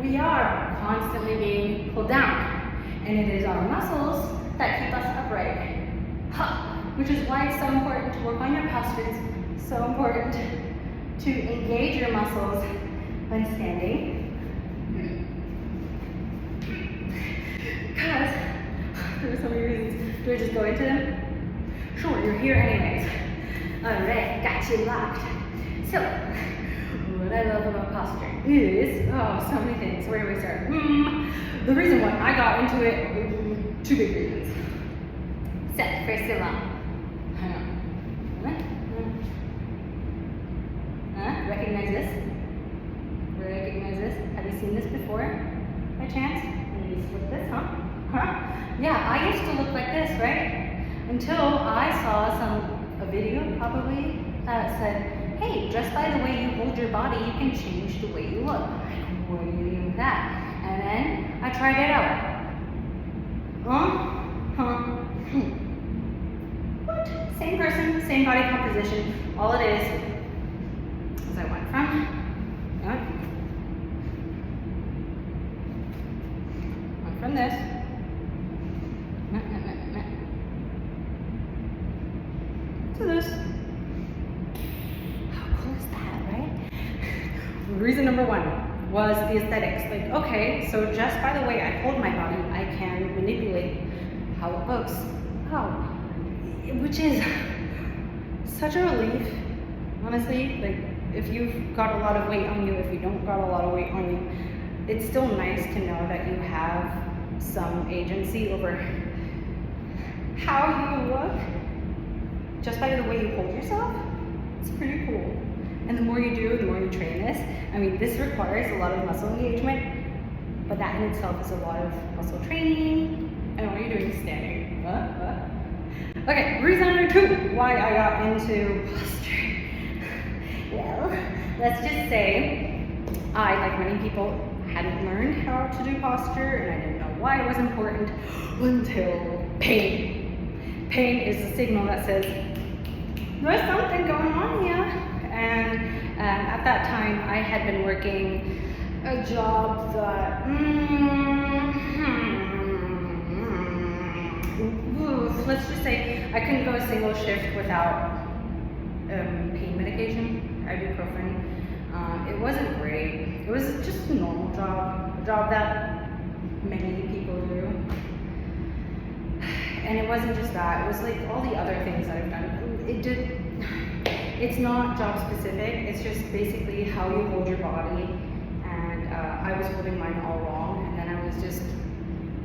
we are constantly being pulled down. And it is our muscles that keep us upright. Which is why it's so important to work on your postures, so important to engage your muscles when standing. Because there are so many reasons. Do I just go into them? Sure, you're here anyways. Alright, got you locked. So, what I love about posture is, so many things. Where do we start? The reason why I got into it, two big reasons. Sit for so long. Recognize this? Recognize this? Have you seen this before? By chance? Maybe flip this, Yeah, I used to look like this, right? Until I saw a video probably that said, hey, just by the way you hold your body, you can change the way you look. What do you mean with that? And then I tried it out. What? Same person, same body composition. All it is I went from this to this. How cool is that, right? Reason number one was the aesthetics. Like, okay, so just by the way I hold my body, I can manipulate how it looks. Which is such a relief, honestly. Like, if you've got a lot of weight on you, if you don't got a lot of weight on you, it's still nice to know that you have some agency over how you look just by the way you hold yourself. It's pretty cool. And the more you do, the more you train this. I mean, this requires a lot of muscle engagement, but that in itself is a lot of muscle training. And all you're doing is standing. Okay, reason number two why I got into posture. Well, let's just say I, like many people, hadn't learned how to do posture, and I didn't know why it was important until pain. Pain is a signal that says, there's something going on here. And at that time, I had been working a job that, let's just say I couldn't go a single shift without pain medication. Ibuprofen. It wasn't great. It was just a normal job, a job that many people do. And it wasn't just that, it was like all the other things that I've done. It's not job specific, it's just basically how you hold your body. And I was holding mine all wrong, and then I was just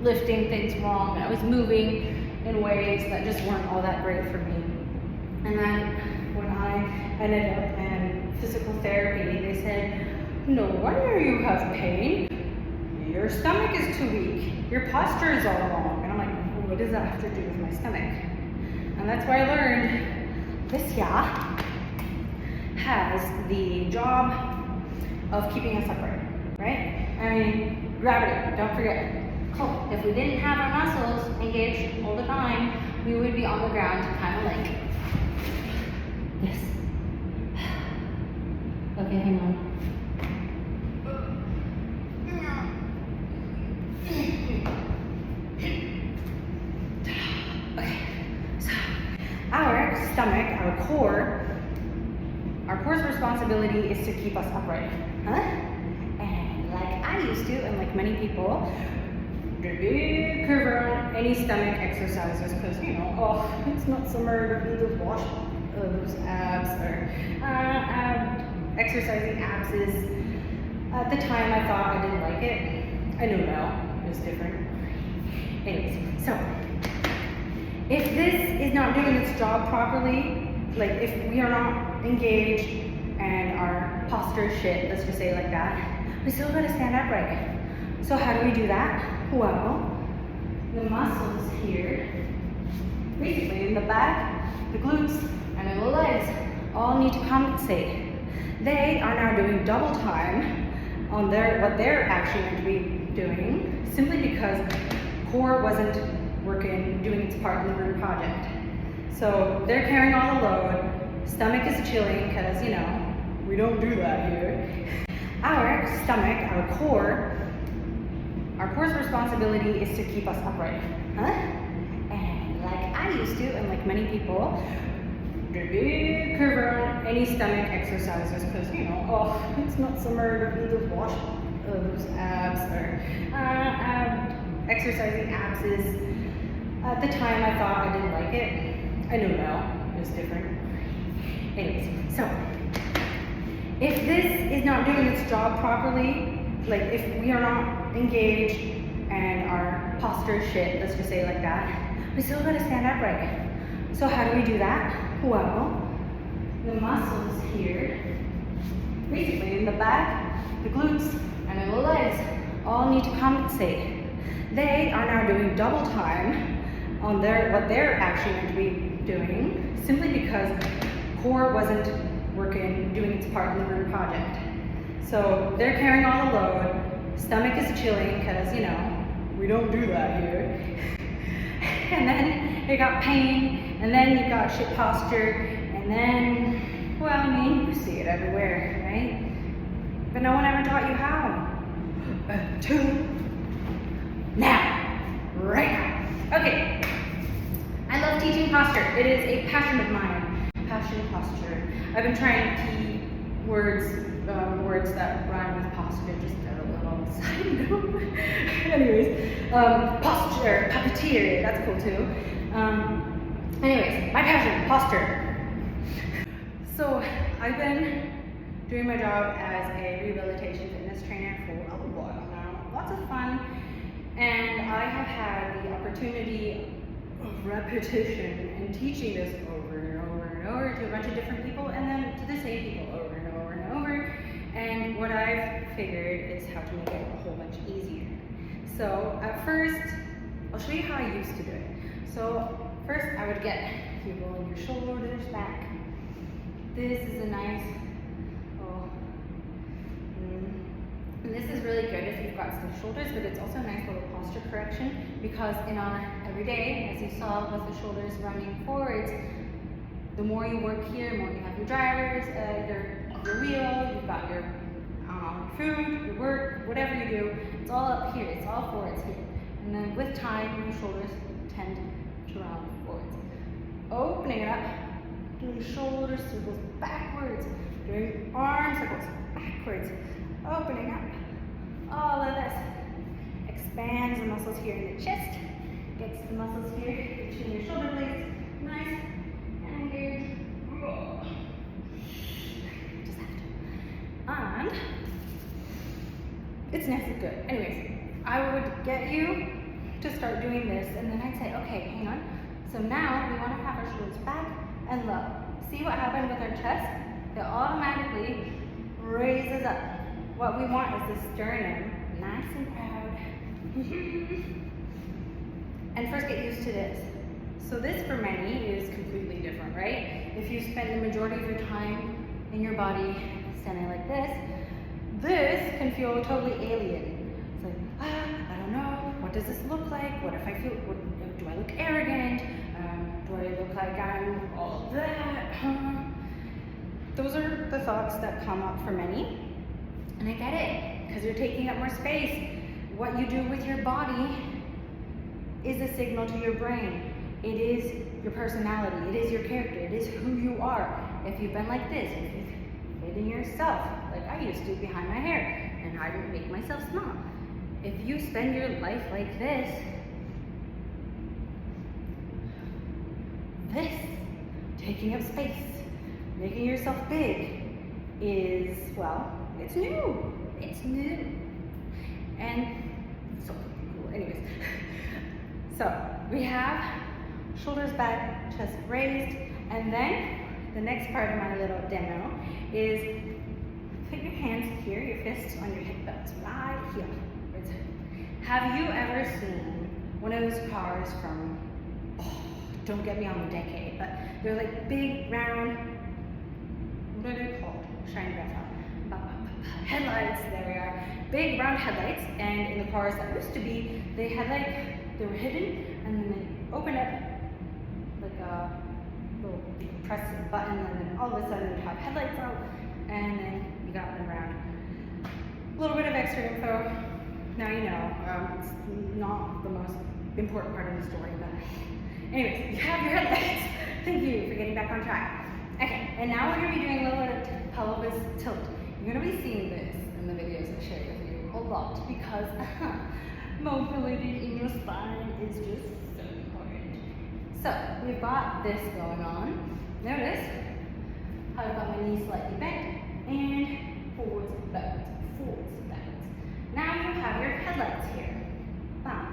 lifting things wrong, and I was moving in ways that just weren't all that great for me. And then when I ended up in physical therapy, they said, no wonder you have pain. Your stomach is too weak. Your posture is all wrong. And I'm like, well, what does that have to do with my stomach? And that's where I learned this has the job of keeping us upright, right? I mean, gravity, don't forget. If we didn't have our muscles engaged all the time, we would be on the ground kind of like this. Okay, hang on. Okay, so our stomach, our core's responsibility is to keep us upright. And like I used to, and like many people, the big curve around any stomach exercises because, it's not summer to do those wash those abs or exercising abs is, at the time I thought I didn't like it. I know now, it's different. Anyways, so if this is not doing its job properly, like if we are not engaged and our posture is shit, let's just say it like that, we still gotta stand upright. So how do we do that? Well, the muscles here, basically in the back, the glutes, and in the legs, all need to compensate. They are now doing double time on what they're actually meant to be doing, simply because core wasn't doing its part in the group project. So they're carrying all the load, stomach is chilling, because we don't do that here. Our stomach, our core, Our core's responsibility is to keep us upright. Huh? And like I used to, and like many people, the big curve around any stomach exercises because, you know, oh, it's not summer, I don't need to wash those abs, or exercising abs is, at the time I thought I didn't like it. I know now, it's different. Anyways, so, if this is not doing its job properly, like if we are not engaged and our posture is shit, let's just say it like that, we still gotta stand upright. So how do we do that? Well, the muscles here, basically in the back, the glutes, and in the legs, all need to compensate. They are now doing double time on what they're actually meant to be doing, simply because core wasn't doing its part in the group project. So they're carrying all the load, stomach is chilling, because, you know, we don't do that here. And then you got pain, and then you got shit posture, and then, well, I mean, you see it everywhere, right? But no one ever taught you how. Now, right now. Okay, I love teaching posture. It is a passion of mine. Passion, posture. I've been trying to words that rhyme with posture, just a little side note. Anyways, posture, puppeteer, that's cool too. Anyways, my passion, posture. So I've been doing my job as a rehabilitation fitness trainer for a while now. Lots of fun, and I have had the opportunity of repetition and teaching this over and over and over to a bunch of different people, and then to the same people over and over and over. And what I've figured is how to make it a whole bunch easier. So at first, I'll show you how I used to do it. So first, I would get you rolling your shoulders back. This is a nice, and this is really good if you've got stiff shoulders, but it's also a nice little posture correction, because in our everyday, as you saw with the shoulders running forwards, the more you work here, the more you have your drivers, your wheel, you've got your food, your work, whatever you do, it's all up here, it's all forwards here. And then with time, your shoulders tend to round forwards. Opening it up, doing shoulder circles backwards, doing arm circles backwards, opening up. All of this expands the muscles here in the chest, gets the muscles here between your shoulder blades nice and engaged. Just that. And it's nice and good. Anyways, I would get you to start doing this, and then I'd say, okay, hang on. So now we want to have our shoulders back and low. See what happened with our chest? It automatically raises up. What we want is the sternum nice and proud. And first get used to this. So this for many is completely different, right? If you spend the majority of your time in your body standing like this can feel totally alien. It's like, I don't know, what does this look like? What if I feel, do I look arrogant? Do I look like I'm all that? Those are the thoughts that come up for many. And I get it, because you're taking up more space. What you do with your body is a signal to your brain. It is your personality, it is your character, it is who you are. If you've been like this, if you've hidden yourself, like I used to behind my hair, and I didn't make myself small. If you spend your life like this, taking up space, making yourself big is, well, it's new. It's new. And so cool. Anyways, so we have shoulders back, chest raised, and then the next part of my little demo is put your hands here, your fists on your hip belts, right here. Have you ever seen one of those cars from, don't get me on the decade, but they're like big, round, what are they called? Shine grass out. Headlights, there we are. Big round headlights, and in the cars that used to be, they had like, they were hidden, and then they opened up like a little, you can press a button, and then all of a sudden you'd have headlights out, and then you got them around. A little bit of extra info. Now you know, That's not the most important part of the story, but anyways, you have your headlights. Thank you for getting back on track. Okay, and now we're gonna be doing a little bit of pelvis tilt. You're gonna be seeing this in the videos I share with you a lot because mobility in your spine is just so important. So we've got this going on. Notice how I've got my knees slightly bent and forwards, backwards, forwards, backwards. Now you have your headlights here. Wow.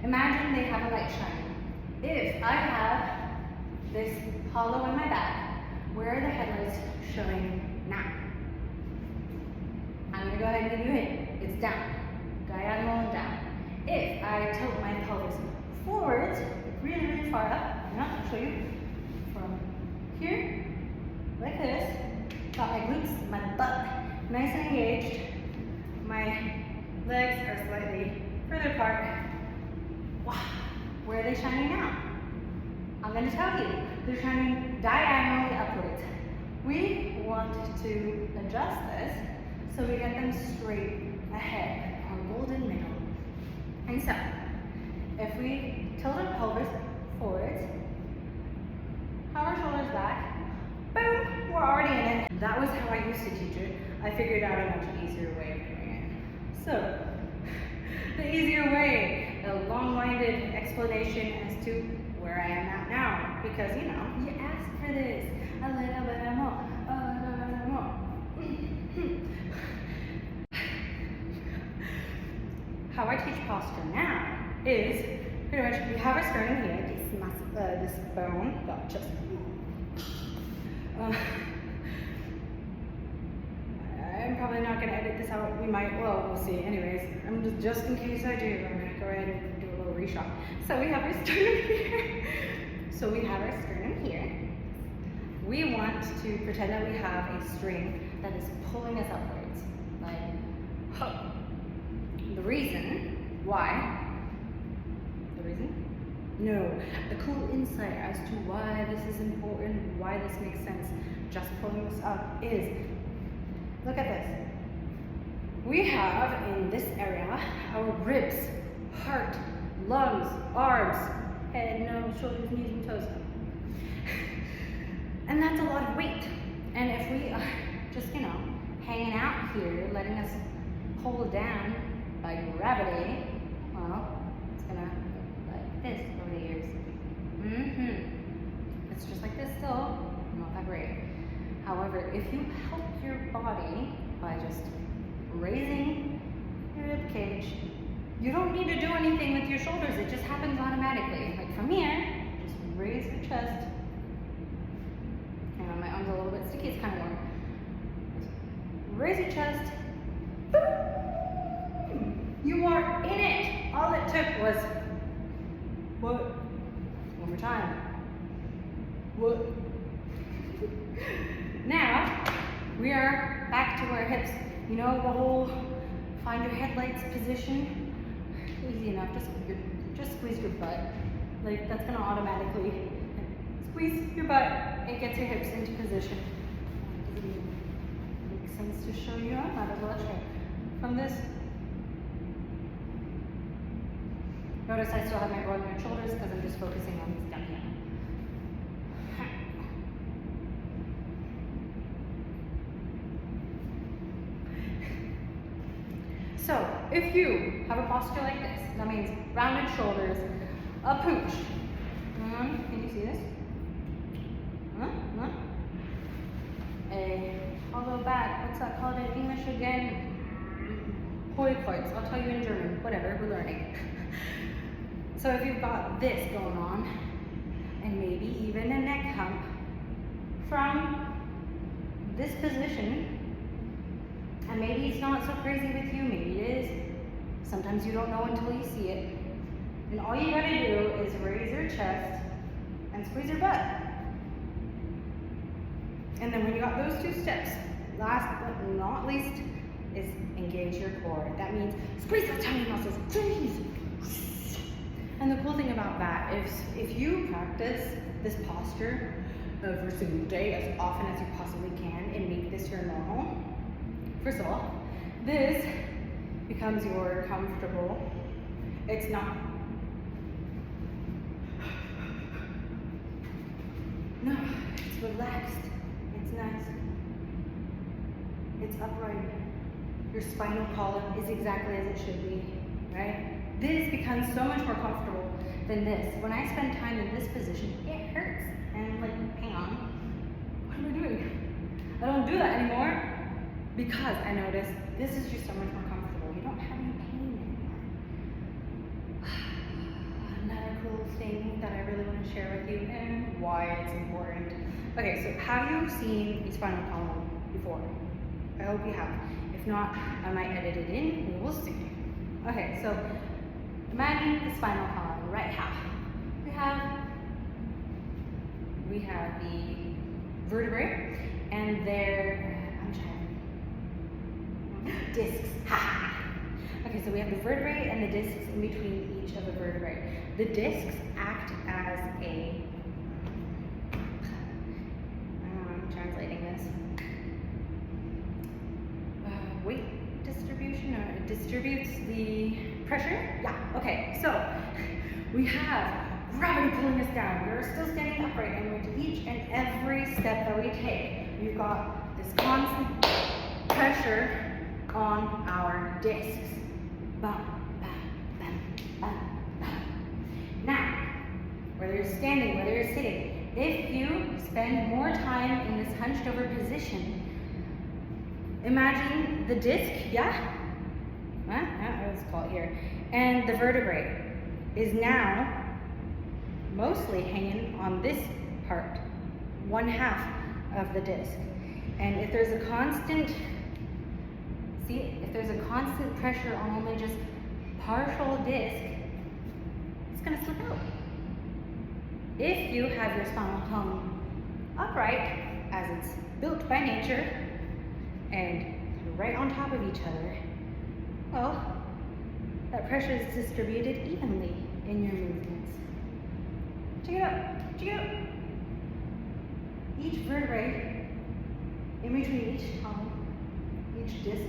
Imagine they have a light shining. If I have this hollow in my back, where are the headlights showing now? I'm going to go ahead and give you a hint. It's down. Diagonal and down. If I tilt my pelvis forwards, really, really far up, I'll show you from here, like this, got my glutes, my butt nice and engaged, my legs are slightly further apart. Wow, where are they shining now? I'm going to tell you, they're shining diagonally upwards. We want to adjust this so we get them straight ahead, our golden middle. And so, if we tilt our pelvis forwards, have our shoulders back, boom, we're already in it. That was how I used to teach it. I figured out a much easier way of doing it. So, the easier way, a long-winded explanation as to where I am at now. Because, you asked for this, a little bit more, a little bit more. How I teach posture now is pretty much we have our sternum here, this bone, got just. I'm probably not going to edit this out. We might, well, we'll see. Anyways, just in case I do, I'm going to go ahead and do a little reshot. So we have our sternum here. We want to pretend that we have a string that is pulling us upwards. Like, huh. The reason why, no, the cool insight as to why this is important, why this makes sense, just pulling this up is, look at this. We have in this area our ribs, heart, lungs, arms, head, nose, shoulders, knees, and toes. And that's a lot of weight. And if we are just, hanging out here, letting us pull down by gravity, well, it's gonna go like this over the years. It's just like this still, not that great. However, if you help your body by just raising your rib cage, you don't need to do anything with your shoulders, it just happens automatically. Like from here, just raise your chest. Hang on, my arm's a little bit sticky, it's kind of warm. Raise your chest. You are in it. All it took was, what? One more time. What? Now, we are back to our hips. The whole find your headlights position. Easy enough, just squeeze your butt. Like, that's gonna automatically squeeze your butt and get your hips into position. Does it make sense to show you? I might as well show. From this, notice I still have my broad shoulders because I'm just focusing on this down here. So, if you have a posture like this, that means rounded shoulders, a pooch. Can you see this? A hollow back. What's that called in English again? Hohlkreuz. I'll tell you in German. Whatever, we're learning. So if you've got this going on, and maybe even a neck hump, from this position, and maybe it's not so crazy with you, maybe it is. Sometimes you don't know until you see it. And all you gotta do is raise your chest and squeeze your butt. And then when you got those two steps, last but not least, is engage your core. That means squeeze the tummy muscles, squeeze. And the cool thing about that is if you practice this posture every single day as often as you possibly can and make this your normal, first of all, this becomes your comfortable It's not. No, it's relaxed. It's nice. It's upright. Your spinal column is exactly as it should be, right? This becomes so much more comfortable than this. When I spend time in this position, it hurts. And I'm like, hang on, what am I doing? I don't do that anymore because I noticed this is just so much more comfortable. You don't have any pain anymore. Another cool thing that I really want to share with you and why it's important. Okay, so have you seen a spinal column before? I hope you have. If not, I might edit it in. We will see. Okay, so imagine the spinal column, right half. We have the vertebrae and their discs. Okay, so we have the vertebrae and the discs in between each of the vertebrae. The discs act as a I'm translating this. Weight distribution, or it distributes the pressure? Yeah, okay, so we have gravity pulling us down. We're still standing upright, and with each and every step that we take, we've got this constant pressure on our discs. Bum, bum, bum, bum, bum. Now, whether you're standing, whether you're sitting, if you spend more time in this hunched over position, imagine the disc, yeah? Let's call it here. And the vertebrae is now mostly hanging on this part, one half of the disc. And if there's a constant, if there's a constant pressure on only just partial disc, it's gonna slip out. If you have your spinal column upright, as it's built by nature, and right on top of each other, well, that pressure is distributed evenly in your movements. Check it out, check it out. Each vertebrae, in between each column, each disc,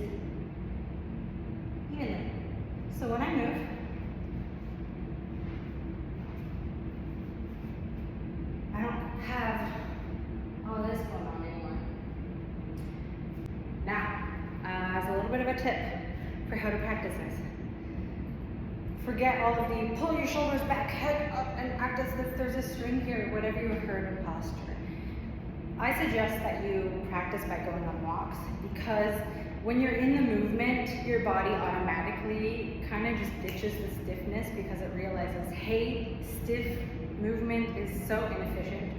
evenly. So when I move, I don't have all this going on anymore. Now, as a little bit of a tip for how to practice this. Forget all of the pull your shoulders back, head up, and act as if there's a string here, whatever you heard in posture. I suggest that you practice by going on walks, because when you're in the movement, your body automatically kind of just ditches the stiffness because it realizes, hey, stiff movement is so inefficient.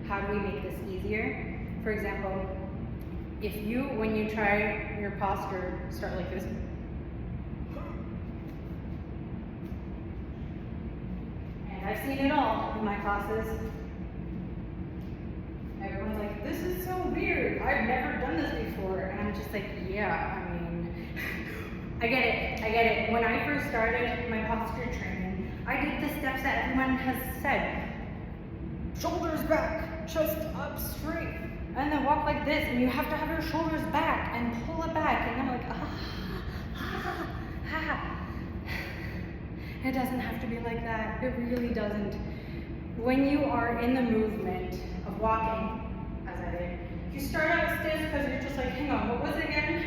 How do we make this easier? For example, if you, when you try your posture, start like this. And I've seen it all in my classes. Everyone's like, this is so weird. I've never done this before. And I'm just like, yeah, I mean, I get it. When I first started my posture training, I did the steps that everyone has said. Shoulders back, chest up straight. And then walk like this, and you have to have your shoulders back and pull it back. And I'm like, It doesn't have to be like that. It really doesn't. When you are in the movement of walking, as I did, you start out stiff because you're just like, hang on, what was it again?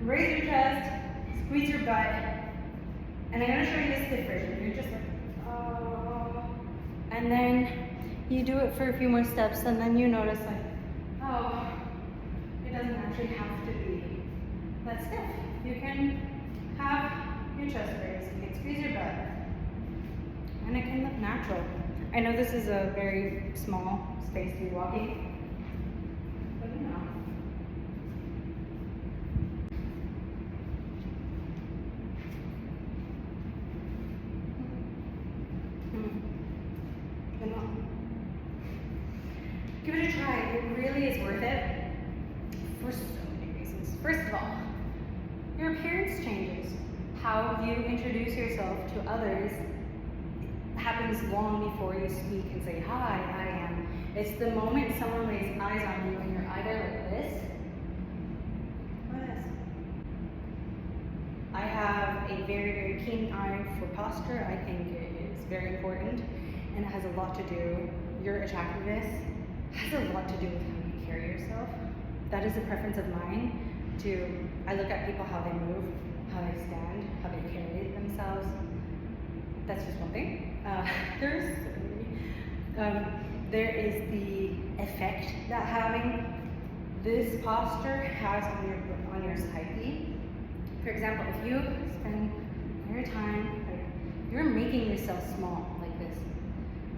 Raise your chest, squeeze your butt, and I'm gonna show you the stiff version. You're just like, and then you do it for a few more steps, and then you notice like, oh, it doesn't actually have to be that stiff. You can have your chest raised, you can squeeze your butt, and it can look natural. I know this is a very small space to be walking, but you know. Good one. Give it a try. It really is worth it for so many reasons. First of all, your appearance changes. How you introduce yourself to others happens long before you speak and say, hi, I am. It's the moment someone lays eyes on you and you're either like this or this. I have a very, very keen eye for posture. I think it is very important and it has a lot to do, your attractiveness has a lot to do with how you carry yourself. That is a preference of mine I look at people, how they move, how they stand, how they carry themselves. That's just one thing. There is the effect that having this posture has on your psyche. For example, if you spend your time, you're making yourself small like this,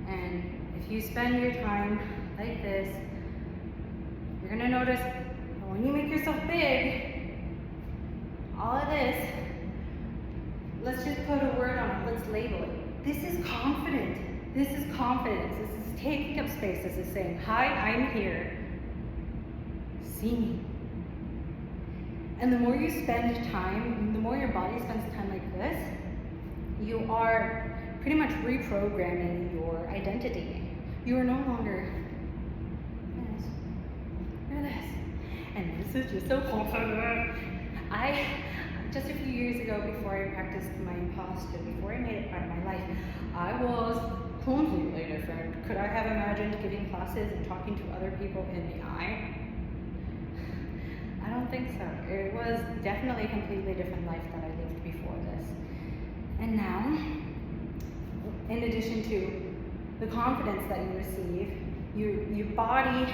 and if you spend your time like this, you're gonna notice when you make yourself big, all of this, let's just put a word on it, let's label it. This is confident. This is confidence. This is taking up space. This is saying, hi, I'm here. See me. And the more you spend time, the more your body spends time like this, you are pretty much reprogramming your identity. You are no longer this. You're this. And this is just so confident. Just a few years ago, before I practiced my imposter, before I made it part of my life, I was completely different. Could I have imagined giving classes and talking to other people in the eye? I don't think so. It was definitely a completely different life that I lived before this. And now, in addition to the confidence that you receive, your body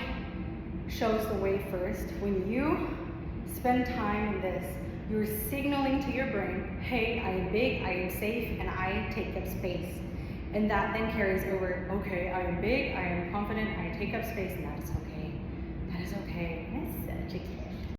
shows the way first. When you spend time in this, you're signaling to your brain, hey, I am big, I am safe, and I take up space. And that then carries over, okay, I am big, I am confident, I take up space, and that is okay. That is okay. I'm such a kid.